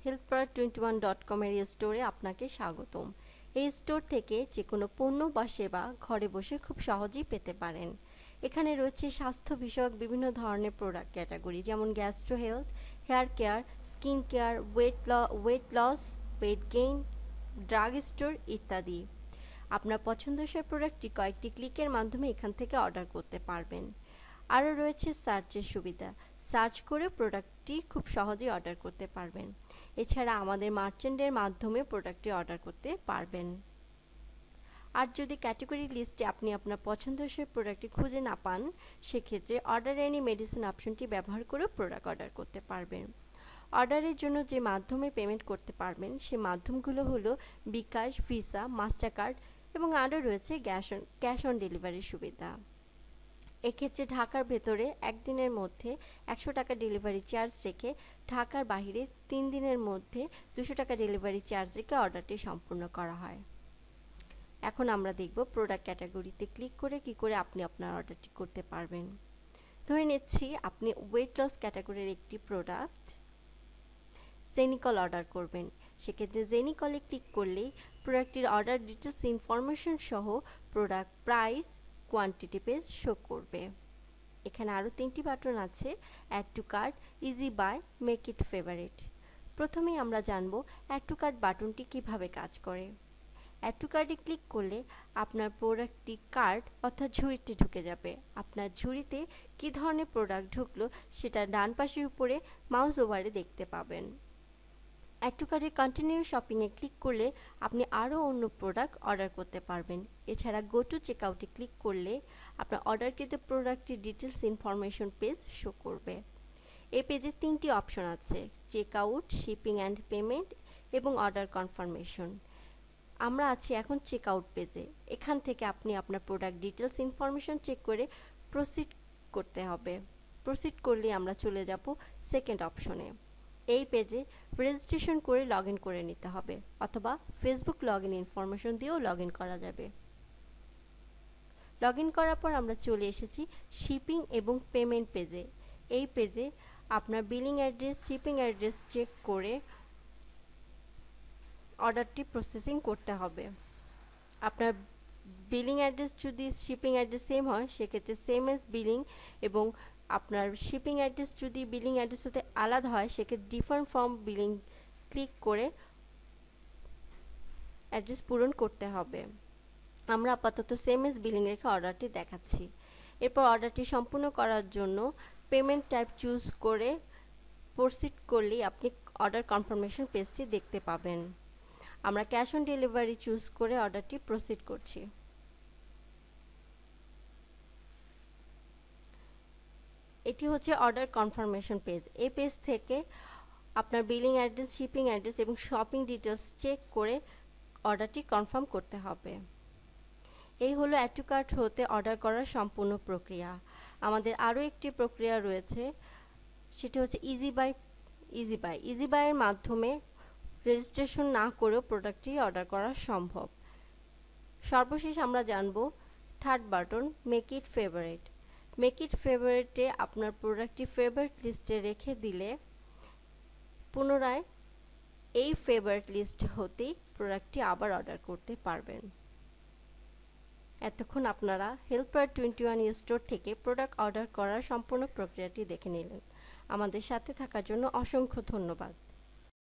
healthpod21.com এর স্টোরে আপনাকে স্বাগতম। এই স্টোর থেকে যে কোনো পণ্য বা সেবা ঘরে বসে খুব সহজেই পেতে পারেন। এখানে রয়েছে স্বাস্থ্য বিষয়ক বিভিন্ন ধরনের প্রোডাক্ট ক্যাটাগরি, যেমন gastro health, hair care, skin care, weight loss, weight gain, drug store ইত্যাদি। আপনার পছন্দসই প্রোডাক্টটি কয়েকটি ক্লিকের মাধ্যমে এখান থেকে অর্ডার করতে পারবেন। আরও রয়েছে সার্চের সুবিধা, সার্চ করে প্রোডাক্টটি খুব সহজেই অর্ডার করতে পারবেন। এছাড়া আমাদের মার্চেন্টের মাধ্যমে প্রোডাক্টটি অর্ডার করতে পারবেন। আর যদি ক্যাটাগরি লিস্টে আপনি আপনার পছন্দসই প্রোডাক্টটি খুঁজে না পান, সেক্ষেত্রে অর্ডার এনি মেডিসিন অপশনটি ব্যবহার করে প্রোডাক্ট অর্ডার করতে পারবেন। অর্ডারের জন্য যে মাধ্যমে পেমেন্ট করতে পারবেন সে মাধ্যমগুলো হলো বিকাশ, ভিসা, মাস্টারকার্ড এবং আরও রয়েছে ক্যাশ অন ডেলিভারির সুবিধা। এক্ষেত্রে ঢাকার ভেতরে একদিনের মধ্যে 100 টাকা ডেলিভারি চার্জ রেখে, ঢাকার বাইরে 3 দিনের মধ্যে 200 টাকা ডেলিভারি চার্জ রেখে অর্ডারটি সম্পূর্ণ করা হয়। এখন আমরা দেখব প্রোডাক্ট ক্যাটাগরিতে ক্লিক করে কি করে আপনি আপনার অর্ডারটি করতে পারবেন। ধরে নিচ্ছি আপনি ওয়েট লস ক্যাটাগরির একটি প্রোডাক্ট জেনিকল অর্ডার করবেন। সেক্ষেত্রে জেনিকলে ক্লিক করলেই প্রোডাক্টটির অর্ডার ডিটেলস ইনফরমেশন সহ product price, quantity page show করবে। এখানে আরও 3টি বাটন আছে, add to cart, easy buy, make it favourite. প্রথমেই আমরা জানব অ্যাড টু কার্ট বাটনটি কিভাবে কাজ করে। অ্যাড টু কার্টে ক্লিক করলে আপনার প্রোডাক্টটি কার্ট অর্থাৎ ঝুড়িতে ঢুকে যাবে। আপনার ঝুড়িতে কী ধরনের প্রোডাক্ট ঢুকলো সেটা ডান পাশের উপরে মাউস ওভারে দেখতে পাবেন। অ্যাড টু কার্টে কন্টিনিউ শপিংয়ে ক্লিক করলে আপনি আরও অন্য প্রোডাক্ট অর্ডার করতে পারবেন। এছাড়া গো টু চেক আউটে ক্লিক করলে আপনার অর্ডারকৃত প্রোডাক্টের ডিটেলস ইনফরমেশন পেজ শো করবে। এই পেজে 3টি অপশন আছে, check out, shipping and payment এবং অর্ডার কনফার্মেশন। আমরা আছি এখন চেক আউট পেজে। এখান থেকে আপনি আপনার প্রোডাক্ট ডিটেলস ইনফরমেশন চেক করে প্রসিড করতে হবে। প্রসিড করলে আমরা চলে যাব সেকেন্ড অপশনে। এই পেজে রেজিস্ট্রেশন করে লগ ইন করে নিতে হবে, অথবা ফেসবুক লগ ইন ইনফরমেশন দিয়েও লগ ইন করা যাবে। লগ ইন করার পর আমরা চলে এসেছি শিপিং এবং পেমেন্ট পেজে। এই পেজে আপনার billing address, shipping address check করে অর্ডারটি প্রসেসিং করতে হবে। আপনার বিলিং অ্যাড্রেস যদি শিপিং অ্যাড্রেস সেম হয় সেক্ষেত্রে সেম এজ বিলিং, এবং আপনার শিপিং অ্যাড্রেস যদি বিলিং অ্যাড্রেস হতে আলাদা হয় সেক্ষেত্রে ডিফারেন্ট ফ্রম বিলিং ক্লিক করে অ্যাড্রেস পূরণ করতে হবে। আমরা আপাতত সেম এজ বিলিং রেখে অর্ডারটি দেখাচ্ছি। এরপর অর্ডারটি সম্পূর্ণ করার জন্য পেমেন্ট টাইপ চুজ করে প্রসিড করলেই আপনি অর্ডার কনফার্মেশন পেজটি দেখতে পাবেন। আমরা ক্যাশ অন ডেলিভারি চুজ করে অর্ডারটি প্রসিড করছি। এটি হচ্ছে অর্ডার কনফার্মেশন পেজ। এই পেজ থেকে আপনার বিলিং অ্যাড্রেস, শিপিং অ্যাড্রেস এবং শপিং ডিটেলস চেক করে অর্ডারটি কনফার্ম করতে হবে। এই হলো অ্যাড টু কার্ট হতে অর্ডার করার সম্পূর্ণ প্রক্রিয়া। আমাদের আরও একটি প্রক্রিয়া রয়েছে, সেটি হচ্ছে ইজি বাইয়ের মাধ্যমে রেজিস্ট্রেশন না করেও প্রোডাক্টটি অর্ডার করা সম্ভব। সর্বশেষ আমরা জানব third button, make it favourite. Make it ফেভারিটে আপনার প্রোডাক্টটি ফেভারিট লিস্টে রেখে দিলে পুনরায় এই ফেভারিট লিস্ট হতেই প্রোডাক্টটি আবার অর্ডার করতে পারবেন। এতক্ষণ আপনারা healthpod21 স্টোর থেকে প্রোডাক্ট অর্ডার করার সম্পূর্ণ প্রক্রিয়াটি দেখে নিলেন। আমাদের সাথে থাকার জন্য অসংখ্য ধন্যবাদ।